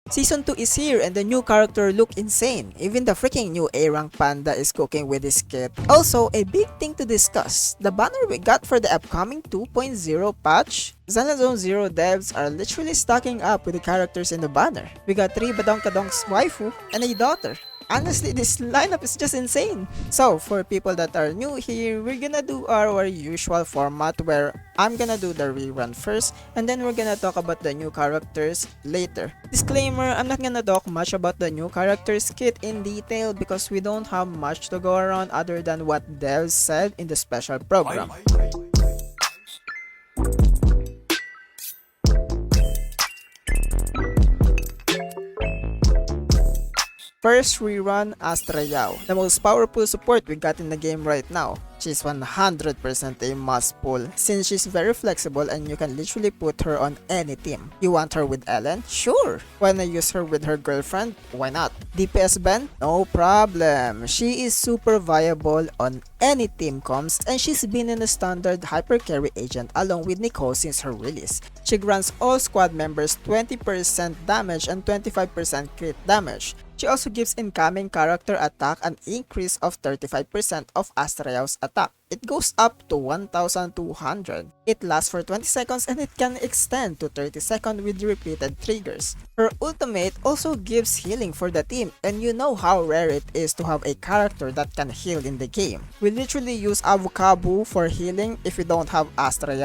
Season 2 is here and the new character look insane. Even the freaking new A-rank panda is cooking with his kit. Also, a big thing to discuss, the banner we got for the upcoming 2.0 patch. Zenless Zone Zero devs are literally stocking up with the characters in the banner. We got 3 badonkadonks waifu and a daughter. Honestly, this lineup is just insane. So, for people that are new here, we're gonna do our usual format where I'm gonna do the rerun first and then we're gonna talk about the new characters later. Disclaimer, I'm not gonna talk much about the new characters kit in detail because we don't have much to go around other than what devs said in the special program. First rerun, Astra, the most powerful support we got in the game right now. She's 100% a must pull since she's very flexible and you can literally put her on any team. You want her with Ellen? Sure. Wanna use her with her girlfriend? Why not? DPS Ben? No problem. She is super viable on any team comps and she's been in a standard hyper carry agent along with Nicole since her release. She grants all squad members 20% damage and 25% crit damage. She also gives incoming character attack an increase of 35% of Astra's attack. It goes up to 1200. It lasts for 20 seconds and it can extend to 30 seconds with repeated triggers. Her ultimate also gives healing for the team and you know how rare it is to have a character that can heal in the game. We literally use Avukabu for healing if we don't have Astra.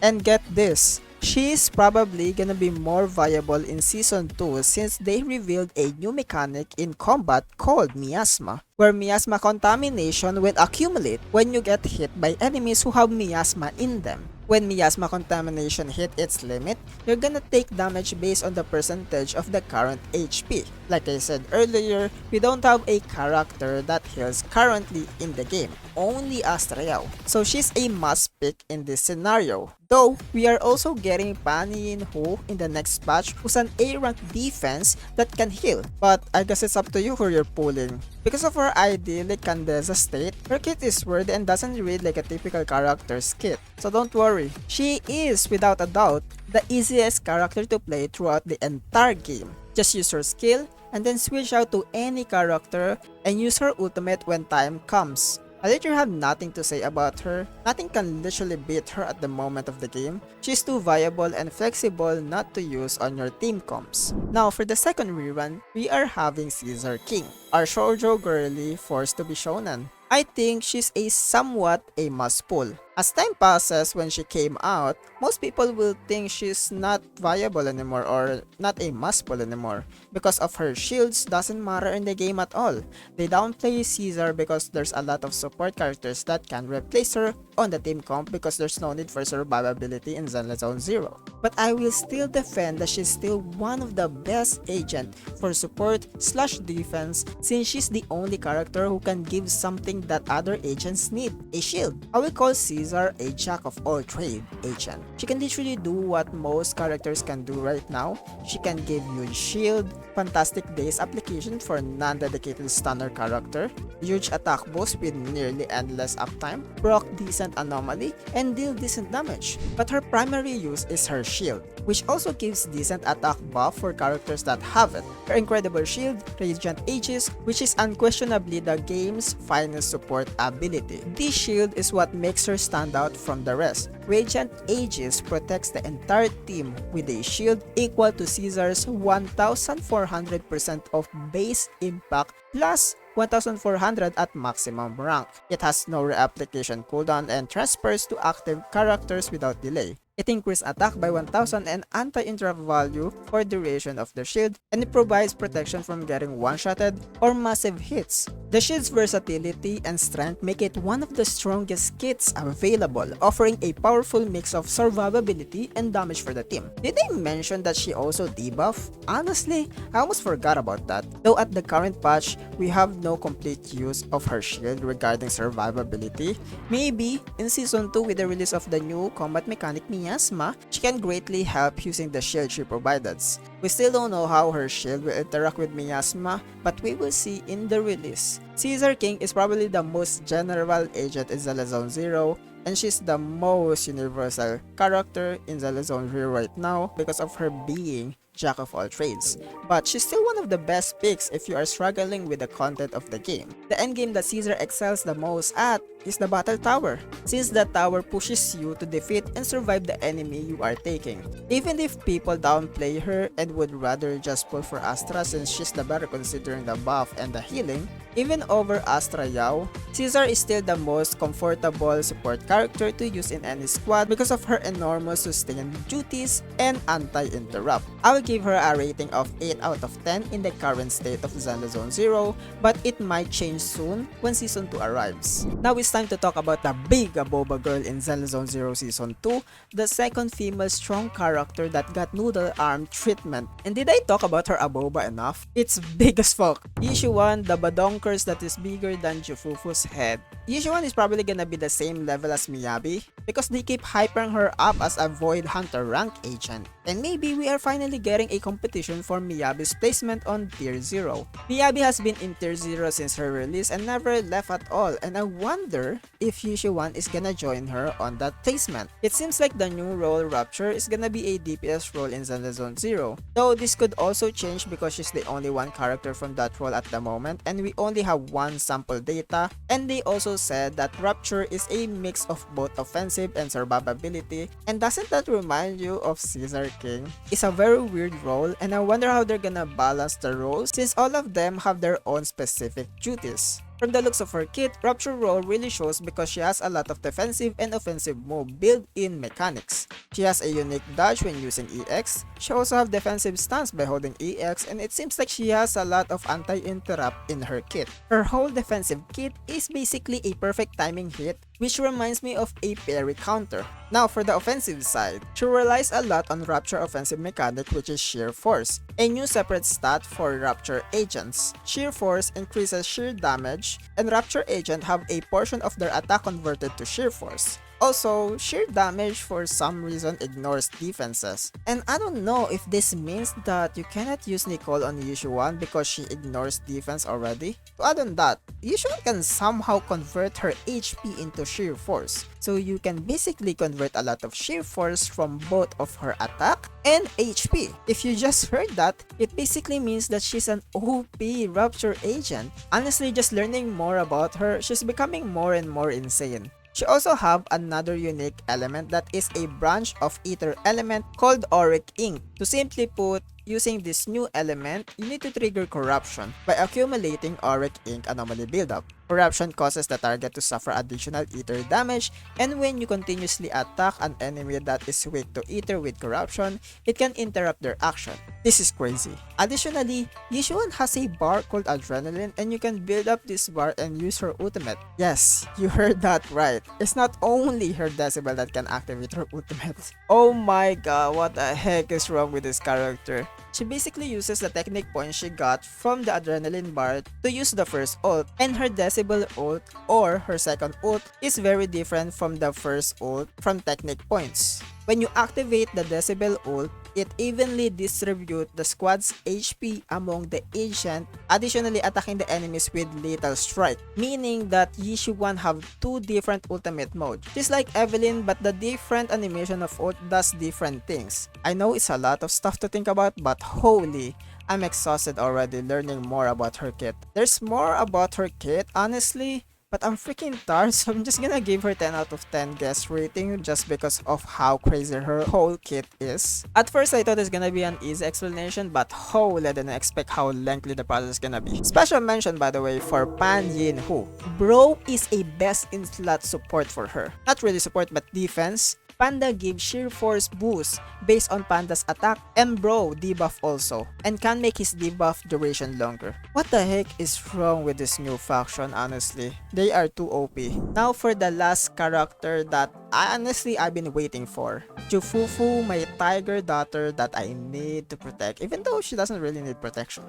And get this, she is probably gonna be more viable in Season 2 since they revealed a new mechanic in combat called Miasma, where miasma contamination will accumulate when you get hit by enemies who have miasma in them. When miasma contamination hit its limit, you're gonna take damage based on the percentage of the current HP. Like I said earlier, we don't have a character that heals currently in the game, only Astra. So she's a must pick in this scenario. Though, we are also getting YINHU in the next patch who's an A-rank defense that can heal. But I guess it's up to you who you're pulling. Because of her idyllic Candesa state, her kit is worthy and doesn't read like a typical character's kit. So don't worry, she is without a doubt the easiest character to play throughout the entire game. Just use her skill and then switch out to any character and use her ultimate when time comes. I literally have nothing to say about her. Nothing can literally beat her at the moment of the game. She's too viable and flexible not to use on your team comps. Now for the second rerun, we are having Caesar King, our shoujo girly forced to be shonen. I think she's a somewhat a must pull. As time passes when she came out, most people will think she's not viable anymore or not a must pull anymore because of her shields doesn't matter in the game at all. They downplay Caesar because there's a lot of support characters that can replace her on the team comp because there's no need for survivability in Zenless Zone Zero. But I will still defend that she's still one of the best agent for support slash defense since she's the only character who can give something that other agents need, a shield. I will call Caesar a jack of all trade agent. She can literally do what most characters can do right now. She can give huge shield, fantastic daze application for non-dedicated stunner character, huge attack boost with nearly endless uptime, proc decent anomaly, and deal decent damage. But her primary use is her shield, which also gives decent attack buff for characters that have it. Her incredible shield, Radiant Aegis, which is unquestionably the game's finest support ability. This shield is what makes her stand out from the rest. Radiant Aegis protects the entire team with a shield equal to Caesar's 1400% of base impact plus 1400 at maximum rank. It has no reapplication cooldown and transfers to active characters without delay. It increases attack by 1000 and anti-interrupt value for duration of the shield, and it provides protection from getting one-shotted or massive hits. The shield's versatility and strength make it one of the strongest kits available, offering a powerful mix of survivability and damage for the team. Did they mention that she also debuff? Honestly, I almost forgot about that. Though at the current patch, we have no complete use of her shield regarding survivability. Maybe in Season 2 with the release of the new combat mechanic Miasma, she can greatly help using the shield she provided. We still don't know how her shield will interact with Miasma, but we will see in the release. Caesar King is probably the most general agent in Zenless Zone Zero, and she's the most universal character in Zenless Zone Zero right now because of her being jack of all trades, but she's still one of the best picks if you are struggling with the content of the game. The endgame that Caesar excels the most at is the battle tower, since the tower pushes you to defeat and survive the enemy you are taking. Even if people downplay her and would rather just pull for Astra since she's the better considering the buff and the healing, even over Astra Yao, Caesar is still the most comfortable support character to use in any squad because of her enormous sustained duties and anti-interrupt. I will give her a rating of 8 out of 10 in the current state of Zenless Zone Zero, but it might change soon when Season 2 arrives. Now it's time to talk about the big boba girl in Zenless Zone Zero Season 2, the second female strong character that got noodle arm treatment. And did I talk about her aboba enough? It's big as fuck. Yi Xuan, the badonkers that is bigger than Fufu's head. Yi Xuan is probably gonna be the same level as Miyabi because they keep hyping her up as a Void Hunter rank agent. And maybe we are finally getting a competition for Miyabi's placement on Tier 0. Miyabi has been in Tier 0 since her release and never left at all, and I wonder if Yi Xuan is gonna join her on that placement. It seems like the new role Rapture is gonna be a DPS role in Zenless Zone Zero, though this could also change because she's the only one character from that role at the moment and we only have one sample data, and they also said that Rapture is a mix of both offensive and survivability. And doesn't that remind you of Caesar King? It's a very weird role, and I wonder how they're gonna balance the roles since all of them have their own specific duties. From the looks of her kit, Rapture role really shows because she has a lot of defensive and offensive move built-in mechanics. She has a unique dodge when using EX. She also has defensive stance by holding EX, and it seems like she has a lot of anti-interrupt in her kit. Her whole defensive kit is basically a perfect timing hit, which reminds me of a parry counter. Now for the offensive side, she relies a lot on Rapture offensive mechanic, which is Sheer Force, a new separate stat for Rapture agents. Sheer Force increases sheer damage, and Rapture agent have a portion of their attack converted to Sheer Force. Also, sheer damage for some reason ignores defenses. And I don't know if this means that you cannot use Nicole on Yi Xuan because she ignores defense already. To add on that, Yi Xuan can somehow convert her HP into sheer force. So you can basically convert a lot of sheer force from both of her attack and HP. If you just heard that, it basically means that she's an OP Rapture agent. Honestly, just learning more about her, she's becoming more and more insane. She also have another unique element that is a branch of ether element called Auric Ink. To simply put, using this new element, you need to trigger corruption by accumulating Auric Ink anomaly buildup. Corruption causes the target to suffer additional ether damage, and when you continuously attack an enemy that is weak to ether with corruption, it can interrupt their action. This is crazy. Additionally, Yi Xuan has a bar called Adrenaline, and you can build up this bar and use her ultimate. Yes, you heard that right. It's not only her decibel that can activate her ultimate. Oh my god, what the heck is wrong with this character? She basically uses the technique points she got from the adrenaline bar to use the first ult, and her decibel ult or her second ult is very different from the first ult from technique points. When you activate the decibel ult, it evenly distributes the squad's HP among the agent, additionally attacking the enemies with lethal strike, meaning that Yi Xuan have two different ultimate modes. Just like Evelyn, but the different animation of ult does different things. I know it's a lot of stuff to think about, but holy, I'm exhausted already learning more about her kit. There's more about her kit, honestly, but I'm freaking tired, so I'm just gonna give her 10 out of 10 guess rating just because of how crazy her whole kit is. At first, I thought it's gonna be an easy explanation, but holy, I didn't expect how lengthy the process is gonna be. Special mention, by the way, for YINHU. Bro is a best in slot support for her. Not really support, but defense. Panda gives sheer force boost based on Panda's attack, and Bro debuff also, and can make his debuff duration longer. What the heck is wrong with this new faction, honestly? They are too OP. Now for the last character that I've been waiting for. Fufu, my tiger daughter that I need to protect, even though she doesn't really need protection.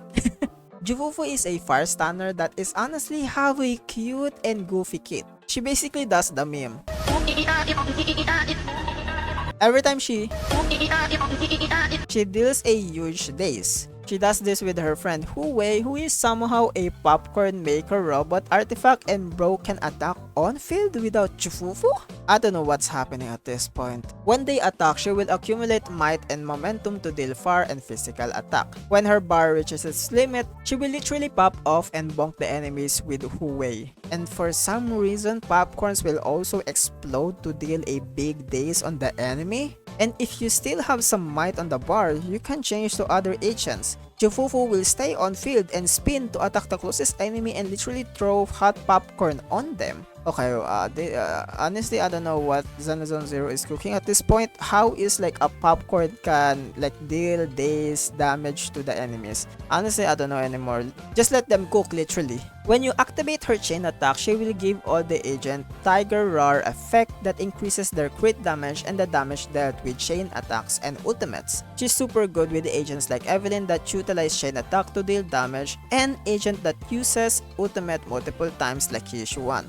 Fufu is a fire stunner that is honestly have a cute and goofy kit. She basically does the meme. Every time she deals a huge daze. She does this with her friend Hu Wei, who is somehow a popcorn maker robot artifact, and bro can attack on field without Fufu? I don't know what's happening at this point. When they attack, she will accumulate might and momentum to deal fire and physical attack. When her bar reaches its limit, she will literally pop off and bonk the enemies with Hu Wei. And for some reason, popcorns will also explode to deal a big daze on the enemy. And if you still have some might on the bar, you can change to other agents. Fufu will stay on field and spin to attack the closest enemy and literally throw hot popcorn on them. Okay, honestly, I don't know what Zenless Zone Zero is cooking at this point. How is like a popcorn can like deal daze damage to the enemies? Honestly, I don't know anymore. Just let them cook literally. When you activate her chain attack, she will give all the agent Tiger Roar effect that increases their crit damage and the damage dealt with chain attacks and ultimates. She's super good with the agents like Evelyn that utilize chain attack to deal damage, and agent that uses ultimate multiple times like Yi Xuan.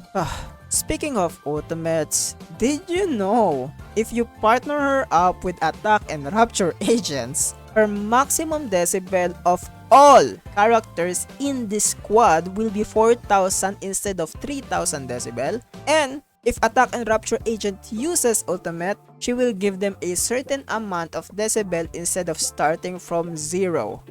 Speaking of ultimates, did you know if you partner her up with attack and rapture agents, her maximum decibel of all characters in the squad will be 4,000 instead of 3,000 decibel? And if attack and rapture agent uses ultimate, she will give them a certain amount of decibel instead of starting from 0.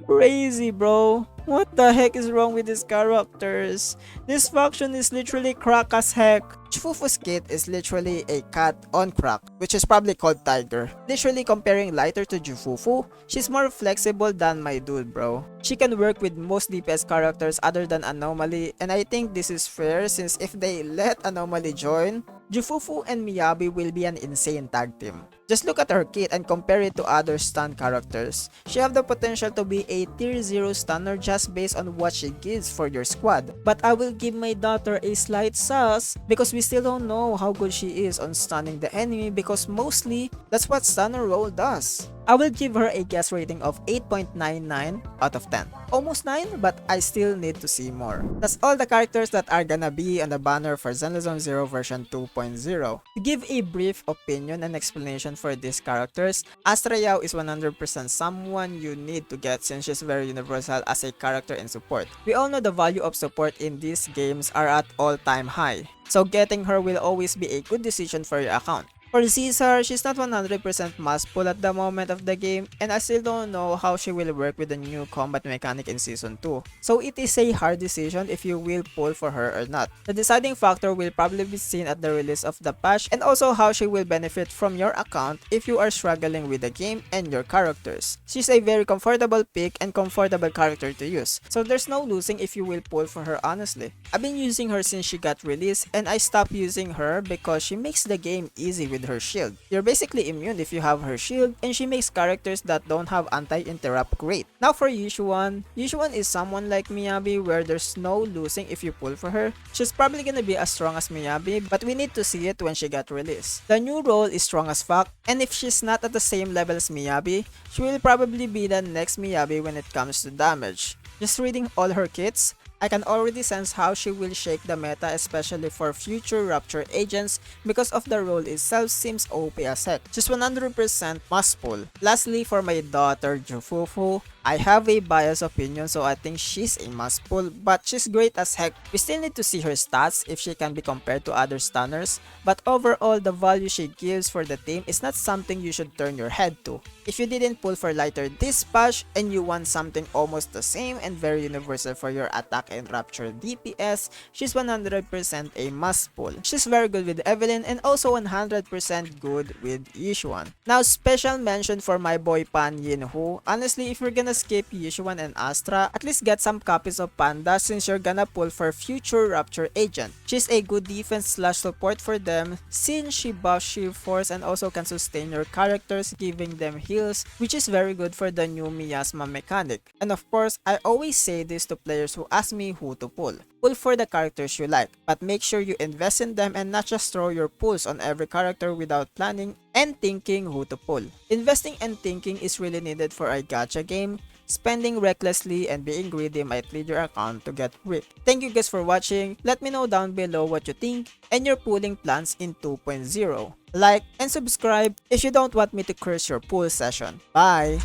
Crazy, bro. What the heck is wrong with these characters? This faction is literally crack as heck. Fufu's kit is literally a cat on crack, which is probably called Tiger. Literally comparing lighter to Fufu, she's more flexible than my dude, bro. She can work with most DPS characters other than Anomaly, and I think this is fair since if they let Anomaly join, Fufu and Miyabi will be an insane tag team. Just look at her kit and compare it to other stun characters. She have the potential to be a tier 0 stunner just based on what she gives for your squad. But I will give my daughter a slight sus because we still don't know how good she is on stunning the enemy, because mostly that's what stunner role does. I will give her a guess rating of 8.99 out of 10. Almost 9, but I still need to see more. That's all the characters that are gonna be on the banner for Zenless Zone Zero version 2.0. To give a brief opinion and explanation for these characters, Astra is 100% someone you need to get since she's very universal as a character in support. We all know the value of support in these games are at all-time high, so getting her will always be a good decision for your account. For Caesar, she's not 100% must pull at the moment of the game, and I still don't know how she will work with the new combat mechanic in Season 2. So it is a hard decision if you will pull for her or not. The deciding factor will probably be seen at the release of the patch, and also how she will benefit from your account if you are struggling with the game and your characters. She's a very comfortable pick and comfortable character to use, so there's no losing if you will pull for her honestly. I've been using her since she got released, and I stopped using her because she makes the game easy with her shield. You're basically immune if you have her shield, and she makes characters that don't have anti-interrupt great. Now for Yi Xuan. Yi Xuan is someone like Miyabi where there's no losing if you pull for her. She's probably gonna be as strong as Miyabi, but we need to see it when she got released. The new role is strong as fuck, and if she's not at the same level as Miyabi, she will probably be the next Miyabi when it comes to damage. Just reading all her kits, I can already sense how she will shake the meta, especially for future Rapture agents, because of the role itself seems OP as heck. She's 100% must pull. Lastly, for my daughter Fufu, I have a biased opinion, so I think she's a must pull, but she's great as heck. We still need to see her stats if she can be compared to other stunners, but overall the value she gives for the team is not something you should turn your head to. If you didn't pull for lighter this patch and you want something almost the same and very universal for your attack and rapture DPS, she's 100% a must pull. She's very good with Evelyn and also 100% good with Yi Xuan. Now special mention for my boy Pan YINHU. Honestly, if you're gonna skip Yi Xuan and Astra, at least get some copies of Panda since you're gonna pull for future Rapture agent. She's a good defense slash support for them since she buffs Shield Force and also can sustain your characters, giving them heals, which is very good for the new Miasma mechanic. And of course, I always say this to players who ask me who to pull. Pull for the characters you like, but make sure you invest in them and not just throw your pulls on every character without planning and thinking who to pull. Investing and thinking is really needed for a gacha game. Spending recklessly and being greedy might lead your account to get ripped. Thank you guys for watching. Let me know down below what you think and your pulling plans in 2.0. Like and subscribe if you don't want me to curse your pool session. Bye!